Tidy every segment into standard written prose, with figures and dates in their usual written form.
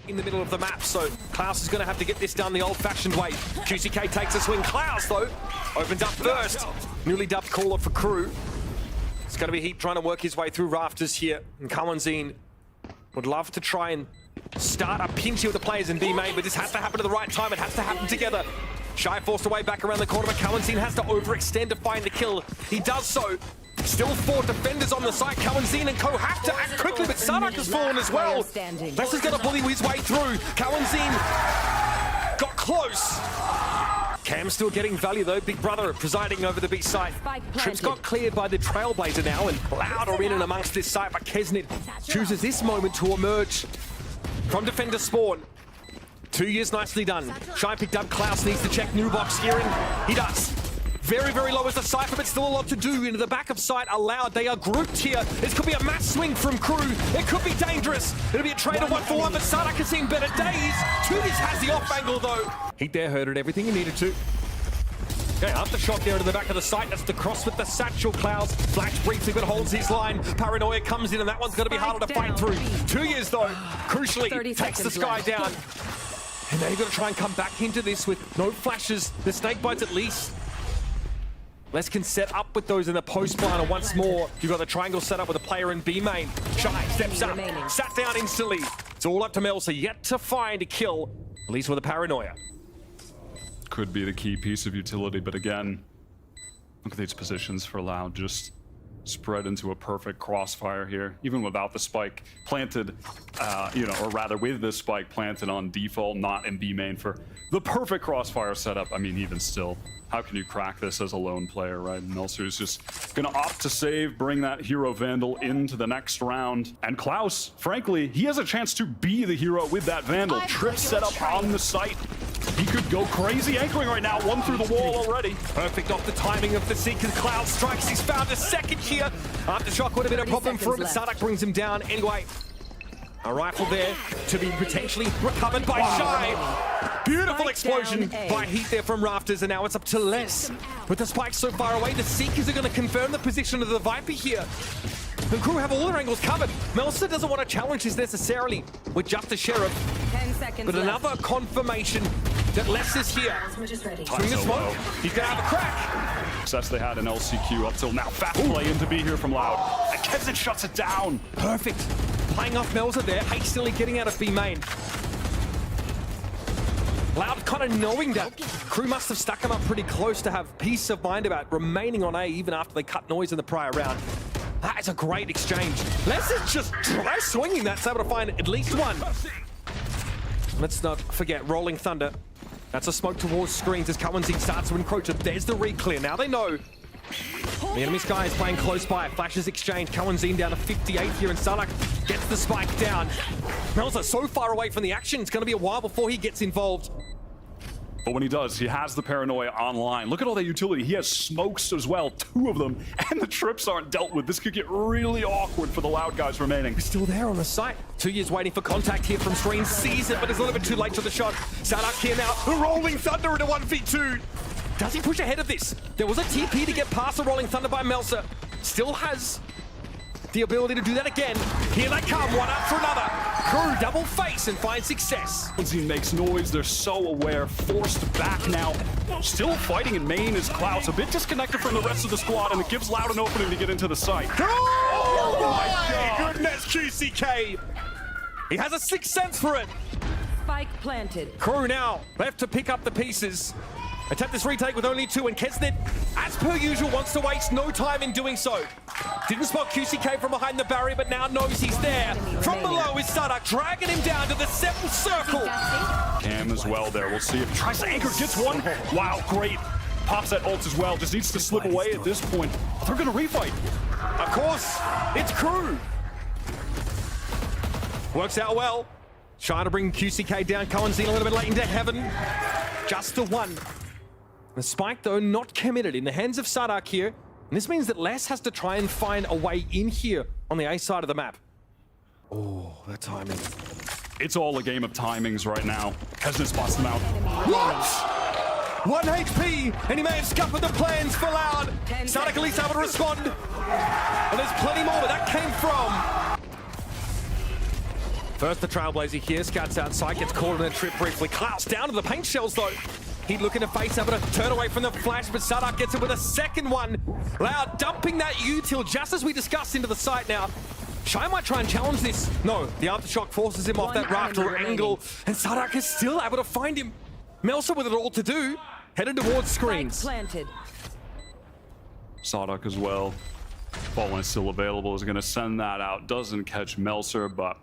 in the middle of the map, so Klaus is going to have to get this done the old-fashioned way. QCK takes a swing. Klaus, though, opens up first. Newly dubbed caller for KRU. It's going to be Heat trying to work his way through rafters here. And Kawanzin would love to try and start a pinch here with the players in B main, but this has to happen at the right time. It has to happen together. Shy forced away back around the corner, but Kawanzin has to overextend to find the kill. He does so. Still 4 defenders on the site. Kawanzin and co have to act quickly, but Sadak has fallen as well. Lester's going to bully his way through. Kawanzin got close. Cam still getting value though. Big Brother presiding over the B site. Trips got cleared by the Trailblazer now, and Loud are in and amongst this site, but Kesnit chooses this moment to emerge from defender spawn. 2 years nicely done. Shy picked up. Klaus needs to check new box here, and he does. Very, very low as the Cypher, but still a lot to do. Into the back of sight, allowed. They are grouped here. This could be a mass swing from KRU. It could be dangerous. It'll be a trade of 1-for-1, but Sadak has seen better days. Tunis has the off angle, though. Heat there herded everything he needed to. Okay, aftershock there into the back of the site. That's the cross with the satchel. Klaus flash briefly, but holds his line. Paranoia comes in, and that one's going to be harder to fight through. 2 years, though, crucially, takes the Sky down. And now you've got to try and come back into this with no flashes. The snake bites at least. Les can set up with those in the post line, and once more, you've got the triangle set up with a player in B main. Shy steps up, sat down instantly. It's all up to Melsa, yet to find a kill, at least with a Paranoia. Could be the key piece of utility, but again, look at these positions for Loud, just spread into a perfect crossfire here, even without the spike planted, or rather with the spike planted on default, not in B main for the perfect crossfire setup. I mean, even still, how can you crack this as a lone player, right? Melser's just gonna opt to save, bring that hero Vandal into the next round. And Klaus, frankly, he has a chance to be the hero with that Vandal. Trip set up on the site. He could go crazy anchoring right now, one through the wall already. Perfect off the timing of the Seeker. Cloud strikes, he's found a second here. Aftershock would have been a problem for him, but Sadak brings him down anyway. A rifle there to be potentially recovered by Shy. Beautiful explosion by Heat there from rafters, and now it's up to Les. With the spike so far away, the Seekers are going to confirm the position of the Viper here. The KRU have all their angles covered. Melsa doesn't want to challenge this necessarily with just the Sheriff. 10 seconds but another confirmation that Les is here. Swing the smoke. He's going to have a crack. Success they had in LCQ up till now. Fast play in to be here from Loud. And Kesnit shuts it down. Perfect. Playing off Melsa there, hastily getting out of B main. Loud kind of knowing that KRU must have stuck him up pretty close to have peace of mind about remaining on A even after they cut noise in the prior round. That is a great exchange. Les is just try swinging that, so able to find at least one. Let's not forget Rolling Thunder. That's a smoke towards screens as Kawanzin starts to encroach. There's the re-clear. Now they know. The enemy Sky is playing close by. Flashes exchange. Kawanzin down to 58 here, and Sadak gets the spike down. Melsa so far away from the action, it's going to be a while before he gets involved. But when he does, he has the Paranoia online. Look at all that utility. He has smokes as well, 2 of them, and the trips aren't dealt with. This could get really awkward for the Loud guys remaining. Still there on the site. 2 years waiting for contact here from screen. Sees it, but it's a little bit too late for the shot. Sadak here now, Rolling Thunder into 1v2. Does he push ahead of this? There was a TP to get past the Rolling Thunder by Melsa. Still has the ability to do that again. Here they come, one up for another. KRU double face and finds success. Kawanzin makes noise, they're so aware, forced back now. Still fighting in main is Klaus, a bit disconnected from the rest of the squad, and it gives Loud an opening to get into the site. Oh my goodness, QCK! He has a sixth sense for it. Spike planted. KRU now left to pick up the pieces. Attempt this retake with only 2, and Kesnit, as per usual, wants to waste no time in doing so. Didn't spot QCK from behind the barrier, but now knows he's there. From below is Sadak, dragging him down to the 7th circle. Cam as well there. We'll see if he tries to anchor, gets one. Wow, great. Pops that ult as well. Just needs to slip away at this point. They're going to refight. Of course, it's KRU. Works out well. Trying to bring QCK down. Kawanzin a little bit late into heaven. Just the one. The spike, though, not committed in the hands of Sadak here. And this means that Les has to try and find a way in here on the A side of the map. Oh, that timing. It's all a game of timings right now. Kesnit spots them out. What? 1 HP, and he may have scuppered the plans for Loud. Sadak at least able to respond. And there's plenty more where that came from. First the Trailblazer here, scouts outside, gets caught in a trip briefly. Klaus down to the paint shells though. He's looking to face up, but a turn away from the flash, but Sadak gets it with a second one. Loud dumping that util just as we discussed into the site now. Shy might try and challenge this. No, the aftershock forces him off that rafter angle, and Sadak is still able to find him. Melsa with it all to do, headed towards screens. Planted. Sadak as well. Ball when it's still available is going to send that out. Doesn't catch Melser, but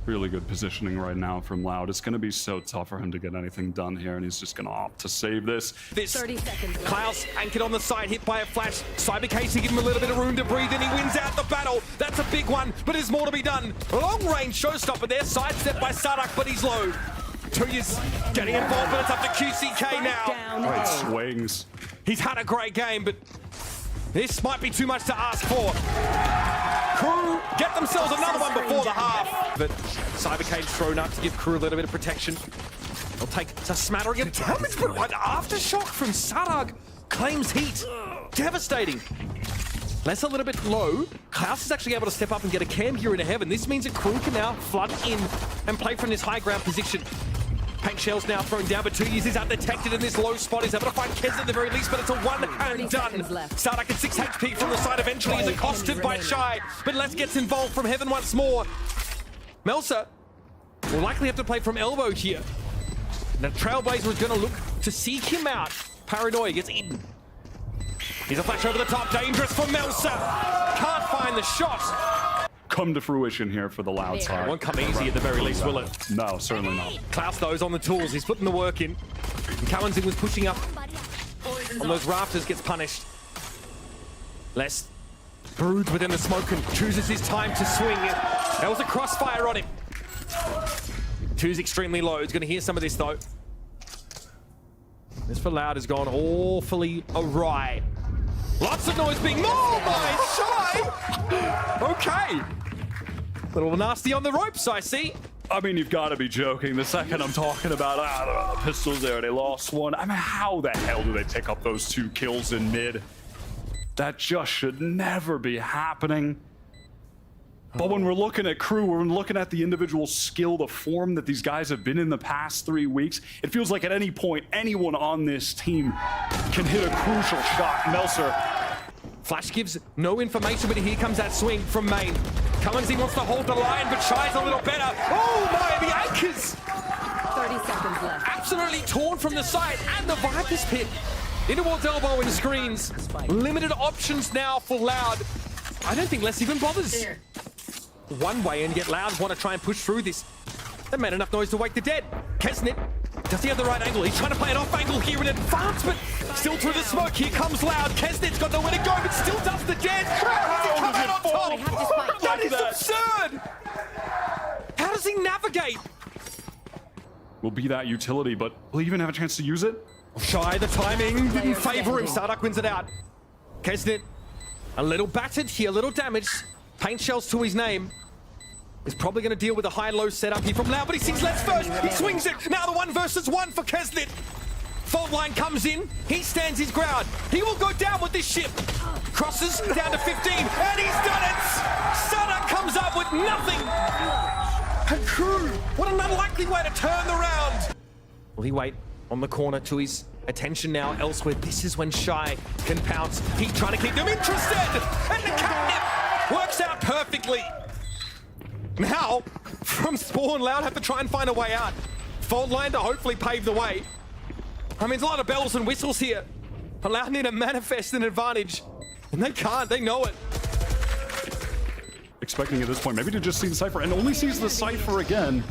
really good positioning right now from Loud. It's going to be so tough for him to get anything done here, and he's just going to opt to save this. 30 seconds left. Klaus anchored on the side, hit by a flash. Cyber Casey give him a little bit of room to breathe, and he wins out the battle. That's a big one, but there's more to be done. Long range showstopper there, sidestepped by Sadak, but he's low. Tuyas getting involved, but it's up to QCK now. Down. Great swings. He's had a great game, but this might be too much to ask for. KRU get themselves another one before the half. But Cybercade's thrown up to give KRU a little bit of protection. They'll take a smattering of damage, but an aftershock from Sadak claims heat. Devastating. Less a little bit low. Klaus is actually able to step up and get a cam here into heaven. This means that KRU can now flood in and play from this high ground position. Paint shells now thrown down, but Tuyas is undetected in this low spot. He's able to find Kez at the very least, but it's a one and done. Sadak at 6 HP from the side eventually is accosted by Shy, but Les gets involved from heaven once more. Melsa will likely have to play from elbow here. The Trailblazer is going to look to seek him out. Paranoia gets eaten. Here's a flash over the top, dangerous for Melsa. Can't find the shot. Come to fruition here for the Loud side. Won't come easy at the very least, will it? No, certainly not. Klaus though is on the tools. He's putting the work in. And Kalenzin was pushing up on those rafters, gets punished. Les broods within the smoke and chooses his time to swing. There was a crossfire on him. Two's extremely low. He's going to hear some of this though. This for Loud has gone awfully awry. Lots of noise being mauled by Shy. Okay. A little nasty on the ropes, I see. I mean, you've got to be joking. The second I'm talking about, the pistols there, they lost one. I mean, how the hell do they pick up those 2 kills in mid? That just should never be happening. But when we're looking at KRU, we're looking at the individual skill, the form that these guys have been in the past 3 weeks. It feels like at any point, anyone on this team can hit a crucial shot. Melser. Flash gives no information, but here comes that swing from main. Kalenzin wants to hold the line, but Shy's a little better. Oh my, the anchors! 30 seconds left. Absolutely torn from the side, and the Viper's pit. In towards elbow and screens. Limited options now for Loud. I don't think Les even bothers. One way, and yet Loud want to try and push through this. That made enough noise to wake the dead. Kesnit, does he have the right angle? He's trying to play an off angle here in advance, but still through the smoke. Here comes Loud. Kesnit's got nowhere to go, but still does the dead. How does he come out on top? That is absurd. How does he navigate? Will be that utility, but will he even have a chance to use it? Shy, the timing didn't favor him. Sadak wins it out. Kesnit, a little battered here, a little damaged. Paint shells to his name. Is probably going to deal with a high-low setup here from Loud, but he sees Les first. He swings it. Now the 1 versus 1 for Kesnit. Fault line comes in. He stands his ground. He will go down with this ship. Crosses down to 15, and he's done it. Sadak comes up with nothing. And KRU, what an unlikely way to turn the round. Will he wait on the corner to his attention now elsewhere? This is when Shy can pounce. He's trying to keep them interested. And the catnip works out perfectly. Now, from spawn, Loud have to try and find a way out. Fault line to hopefully pave the way. I mean, there's a lot of bells and whistles here. Loud need to manifest an advantage. And they can't, they know it. Expecting at this point maybe to just see the Cypher, and only sees the Cypher again.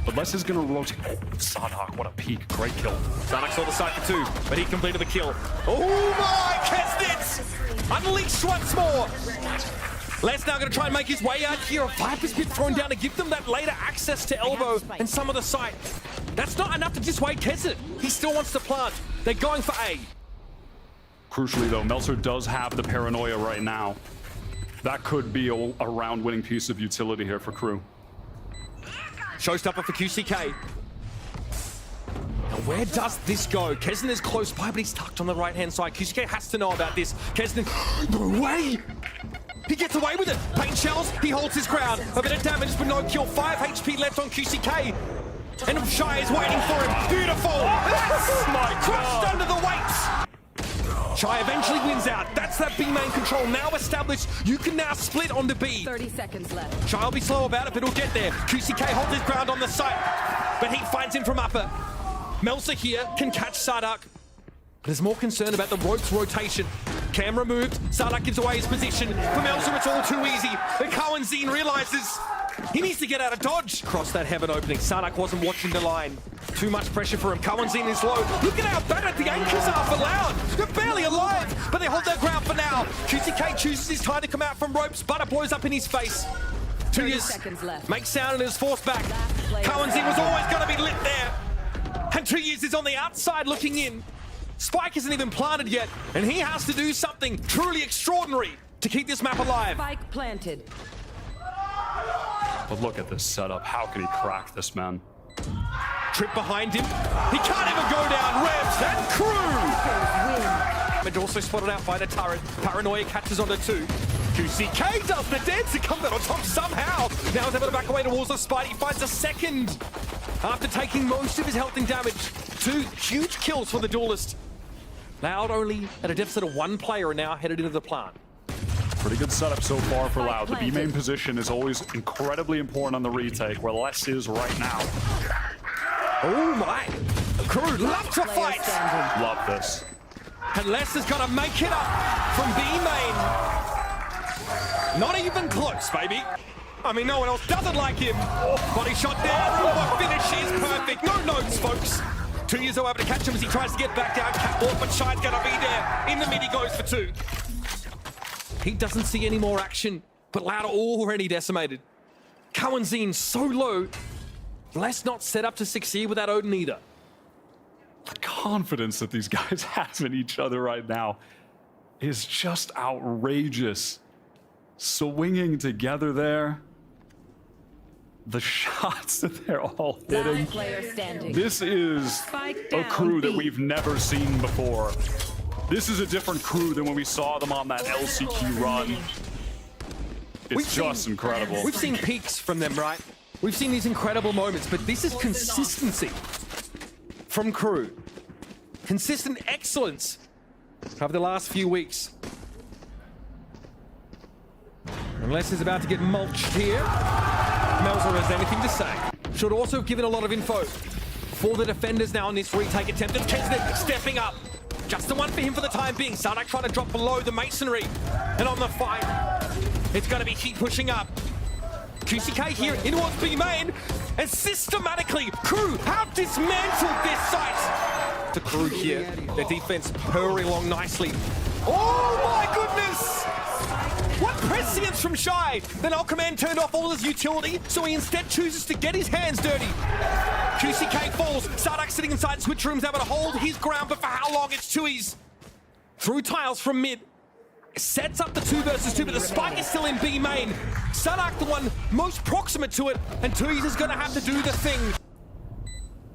But Les is going to rotate. Oh, Sadak, what a peek. Great kill. Sadak saw the Cypher too, but he completed the kill. Oh my, Kesnit! Unleashed once more. Les now going to try and make his way out here. A Viper's been thrown down to give them that later access to elbow and some of the site. That's not enough to dissuade Kesnit. He still wants to plant. They're going for A. Crucially, though, Melser does have the paranoia right now. That could be a round-winning piece of utility here for KRU. Showstopper for QCK. Now where does this go? Kesnit is close by, but he's tucked on the right-hand side. QCK has to know about this. Kesnit, no way! He He gets away with it. Paint shells, he holds his ground. A bit of damage, but no kill. 5 HP left on QCK. And Shy is waiting for him. Beautiful. That's crushed under the weights. Shy eventually wins out. That's that B main control now established. You can now split on the B. 30 seconds left. Shy will be slow about it, but he'll get there. QCK holds his ground on the site, but he finds him from upper. Melsa here can catch Sardak, but is more concerned about the ropes rotation. Cam removed. Sardak gives away his position. For Melsa, it's all too easy. But Cowanzine realizes he needs to get out of dodge. Cross that heaven opening. Sardak wasn't watching the line. Too much pressure for him. Cowanzine is low. Look at how bad the anchors are for Loud. They're barely alive, but they hold their ground for now. QCK chooses his time to come out from ropes. Butter blows up in his face. 2 years. Seconds left. Makes sound and is forced back. Cowanzine was always going to be lit there. And 2 years is on the outside looking in. Spike isn't even planted yet, and he has to do something truly extraordinary to keep this map alive. Spike planted. But look at this setup. How can he crack this, man? Trip behind him. He can't even go down. Revs and Crew. And also spotted out by the turret. Paranoia catches onto 2. QCK does the dance to come out on top somehow. Now he's able to back away towards the spike. He finds a second after taking most of his health and damage. 2 huge kills for the duelist. Loud only at a deficit of 1 player and now headed into the plant. Pretty good setup so far for Loud. The B main position is always incredibly important on the retake, where less is right now. Oh my! Crew love to fight! Love this. And Les is gonna make it up from B main. Not even close, baby. I mean, no one else doesn't like him. Body shot there. The finish is perfect. No notes, folks. 2 years are able to catch him as he tries to get back down. Catwalk, but Shy's gonna be there. In the mid, he goes for 2. He doesn't see any more action, but Loud already decimated. Cowanzine so low. Les not set up to succeed with that Odin either. The confidence that these guys have in each other right now is just outrageous. Swinging together there. The shots that they're all hitting. Last player standing. This is Spike a down, crew that B. we've never seen before. This is a different crew than when we saw them on that LCQ run. It's just incredible. We've seen peaks from them, right? We've seen these incredible moments, but this is consistency from Crew. Consistent excellence over the last few weeks. Unless he's about to get mulched here. Melzer has anything to say. Should also have given a lot of info for the defenders now on this retake attempt. And Kesnet stepping up. Just the one for him for the time being. Sardak trying to drop below the masonry. And on the fight, it's going to be Heat pushing up. QCK here in towards B main. And systematically, Crew have dismantled this site. To Crew here. Their defense purring along nicely. Oh my goodness! What prescience from Shy! Then Alcoman turned off all his utility, so he instead chooses to get his hands dirty. QCK falls. Sardak sitting inside switch rooms, able to hold his ground, but for how long? It's Tui's. Through tiles from mid. Sets up the 2 versus 2, but the spike is still in B main. Sardak the one most proximate to it, and Tui's is gonna have to do the thing.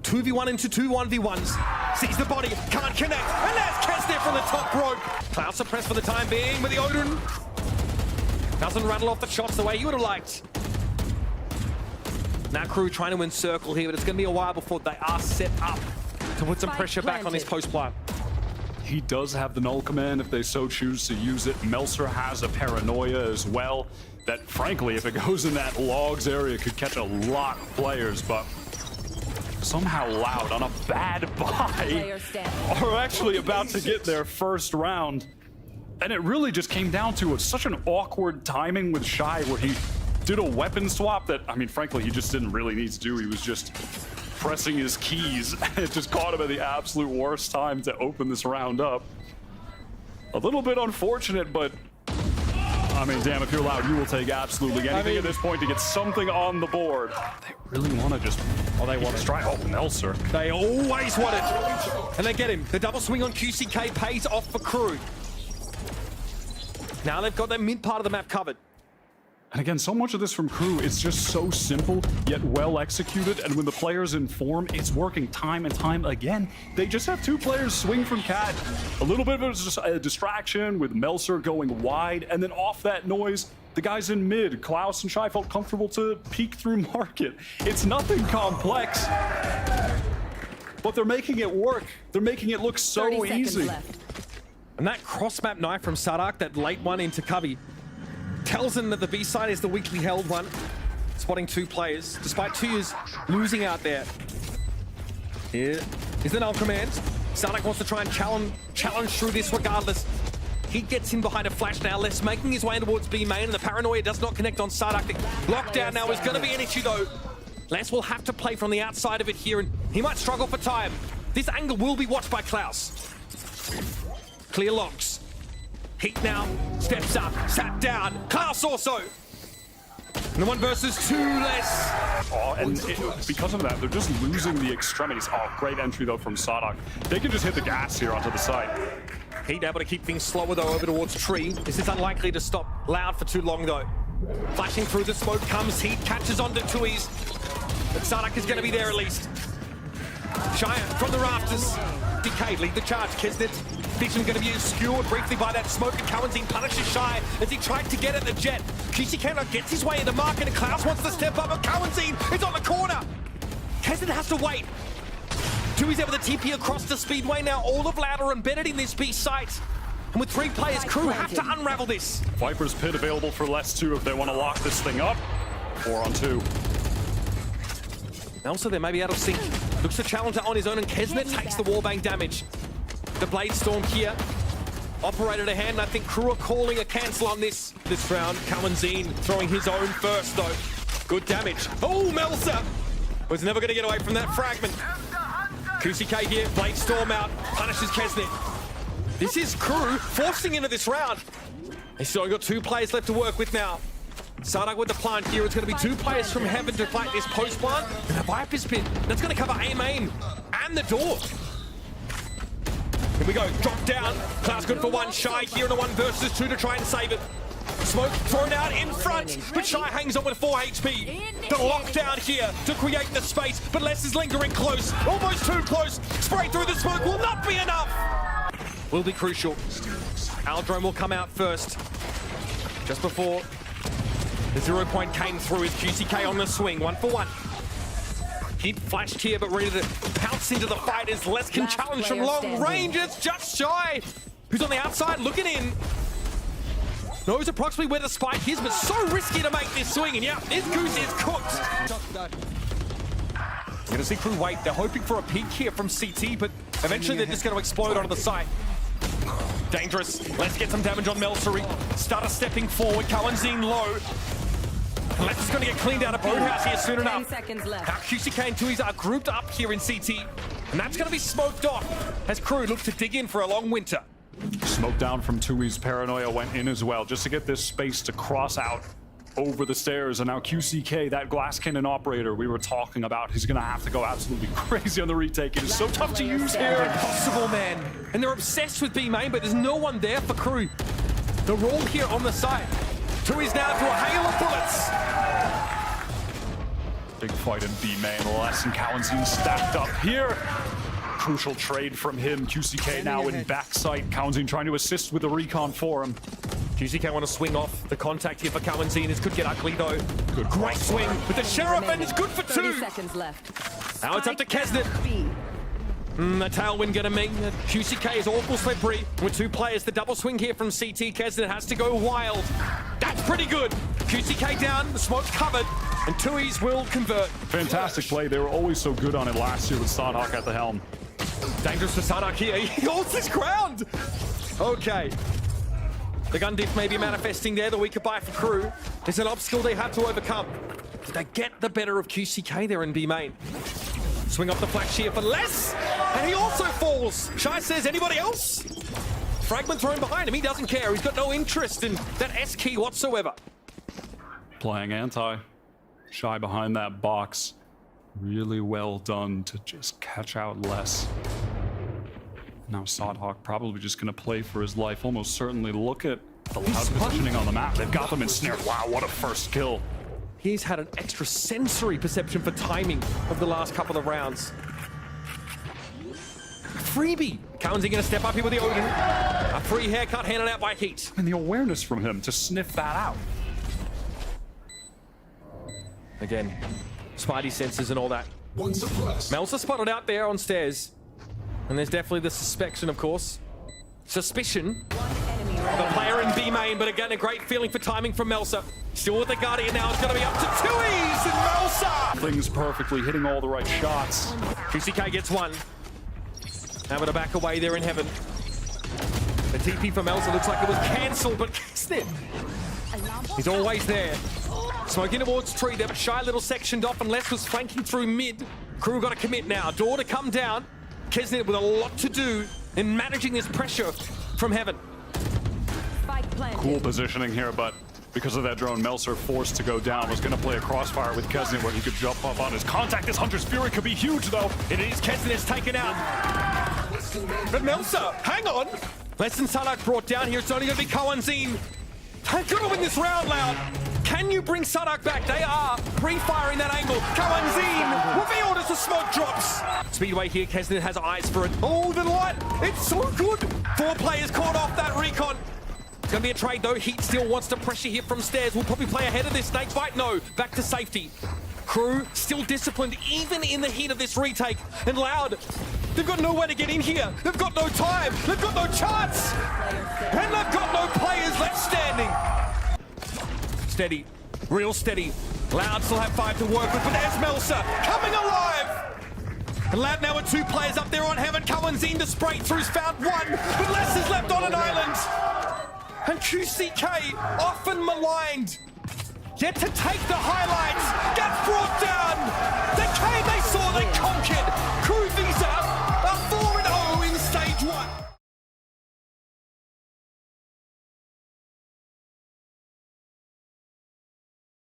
2v1 into 2 1v1s. Sees the body, can't connect, and there's Kesner from the top rope. Cloud suppressed for the time being with the Odin. Doesn't rattle off the shots the way you would have liked. Now Crew trying to encircle here, but it's going to be a while before they are set up to put some pressure back on this post plant. He does have the null command if they so choose to use it. Melser has a paranoia as well that, frankly, if it goes in that logs area, could catch a lot of players, but somehow Loud on a bad buy are actually about to get their first round. And it really just came down to such an awkward timing with Shy where he did a weapon swap that, I mean, frankly, he just didn't really need to do. He was just pressing his keys. It just caught him at the absolute worst time to open this round up. A little bit unfortunate, but I mean, damn, if you're Loud, you will take absolutely anything at this point to get something on the board. They really want to just, they want to try Melser. They always want it. And they get him. The double swing on QCK pays off for Crew. Now they've got that mid part of the map covered. And again, so much of this from KRU is just so simple, yet well executed. And when the player's in form, it's working time and time again. They just have two players swing from Cat. A little bit of a distraction with Melser going wide. And then off that noise, the guys in mid, Klaus and Shy, felt comfortable to peek through market. It's nothing complex, but they're making it work. They're making it look so easy. Left. And that cross-map knife from Sadak, that late one into Cubby, tells them that the B side is the weakly held one. Spotting two players, despite 2 years losing out there. Here is the null command. Sadak wants to try and challenge through this regardless. He gets in behind a flash now, Les making his way towards B main, and the paranoia does not connect on Sadak. The lockdown now is going to be an issue though. Les will have to play from the outside of it here, and he might struggle for time. This angle will be watched by Klaus. Clear locks. Heat now, steps up, sat down. Klaus also. And the 1 versus 2 less. Oh, and because of that, they're just losing the extremities. Oh, great entry though from Sadak. They can just hit the gas here onto the side. Heat able to keep things slower though over towards Tree. This is unlikely to stop Loud for too long though. Flashing through the smoke comes Heat, catches onto Tui's. But Sadak is going to be there at least. Shire from the rafters. DK lead the charge. Kesnet vision going to be obscured briefly by that smoke, and Cowanzine punishes Shy as he tried to get at the jet. QC cannot gets his way into market, and Klaus wants to step up, but Cowanzine is on the corner. Kesnet has to wait. Tui's able to TP across the speedway now. All of Loud are embedded in this B site. And with 3 players, KRU have to unravel this. Viper's Pit available for less 2 if they want to lock this thing up. 4 on 2. Also, they may be out of sync. Looks to challenge it on his own, and Kesnet takes the wallbang damage. The Blade Storm here. Operated a hand, and I think KRU are calling a cancel on this round. Cowanzine throwing his own first, though. Good damage. Oh, Melser was never going to get away from that fragment. QCK here, Blade Storm out, punishes Kesnet. This is KRU forcing into this round. They still got 2 players left to work with now. Sadak with the plant here. It's going to be 2 players from Heaven to fight this post plant. And a Viper's Pit that's going to cover A main and the door. Here we go, drop down. Klaus good for 1, Shy here in a 1 versus 2 to try and save it. Smoke thrown out in front, but Shy hangs on with 4 HP. The lockdown here to create the space, but Les is lingering close, almost too close. Spray through the smoke will not be enough. Will be crucial. Aldrome will come out first. Just before the 0 point came through is QCK on the swing, 1 for 1. Heat flashed here, but ready to pounce into the fight as Les can challenge from long range. It's just Shy, who's on the outside looking in. Knows approximately where the spike is, but so risky to make this swing. And yeah, this goose is cooked. You're going to see KRU wait. They're hoping for a peek here from CT, but eventually they're just going to explode onto the site. Dangerous. Let's get some damage on Melsery. Starter stepping forward. Cowanzine low. Les is going to get cleaned out of Boathouse here soon enough. 10 seconds left. Now QCK and Tui's are grouped up here in CT, and that's going to be smoked off as KRU look to dig in for a long winter. Smoke down from Tui's paranoia went in as well, just to get this space to cross out over the stairs. And now QCK, that glass cannon operator we were talking about, he's gonna have to go absolutely crazy on the retake. It is so tough to use here. Impossible, man. And they're obsessed with B main, but there's no one there for KRU. The roll here on the side. Tui's now through a hail of bullets. Big fight in B main. Les and Cowanzine stacked up here. Crucial trade from him. QCK now in backside. Cowanzine trying to assist with the recon for him. QCK want to swing off the contact here for Cowanzine. This could get ugly though. Great swing with the Sheriff, and it's good for 2. 30 seconds left. Now it's up to Kesnet. The tailwind gonna mean that QCK is awful slippery. With 2 players, the double swing here from CT. Kesnet has to go wild. That's pretty good. QCK down, the smoke's covered, and Tui's will convert. Fantastic play. They were always so good on it last year with Sadak at the helm. Dangerous for Sadak here. He holds his ground. Okay. The gun diff may be manifesting there. The weaker buy for KRU. There's an obstacle they have to overcome. Did they get the better of QCK there in B main? Swing off the flash here for Les, and he also falls. Shy says, anybody else? Fragment thrown behind him. He doesn't care. He's got no interest in that S key whatsoever. Playing anti. Shy behind that box. Really well done to just catch out Les. Now Sadak probably just going to play for his life. Almost certainly look at The Loud positioning on the map. They've got them ensnared. Wow, what a first kill. He's had an extra sensory perception for timing of the last couple of rounds. Freebie. Cowan's going to step up here with the Odin. A free haircut handed out by Heat. And the awareness from him to sniff that out. Again, Spidey senses and all that. Melsa spotted out there on stairs. And there's definitely the suspicion, of course. Suspicion. The player in B main, but again, a great feeling for timing from Melsa. Still with the Guardian now. It's going to be up to 2Es and Melsa. Things perfectly, hitting all the right shots. QCK gets one. Having to back away there in heaven. The TP for Melsa looks like it was cancelled, but Snip. He's always there. Smoking towards tree there, but Shy little sectioned off and Les was flanking through mid. Crew got to commit now. Door to come down. Kesnet with a lot to do in managing this pressure from heaven. Cool positioning here, but because of that drone, Melser forced to go down. Was going to play a crossfire with Kesnet where he could jump up on his contact. This Hunter's Fury could be huge, though. It is. Kesnet's taken out. But Melsa, hang on. Less than Sadak brought down here. It's only going to be Kawanzin. They've got to win this round, Loud. Can you bring Sadak back? They are pre-firing that angle. Kawanzin revealed as the smoke drops. Speedway here. Kesnet has eyes for it. Oh, the light. It's so good. 4 players caught off that recon. It's going to be a trade, though. Heat still wants to pressure here from stairs. We'll probably play ahead of this snake fight. No, back to safety. Crew still disciplined, even in the heat of this retake. And Loud, they've got nowhere to get in here. They've got no time. They've got no chance. And they've got no players left standing. Steady. Real steady. Loud still have 5 to work with, but there's Melsa coming alive. And Loud now with 2 players up there on heaven. Kawanzin to spray through's found 1, but Les is left on an island. And QCK, often maligned, yet to take the highlights, gets brought down.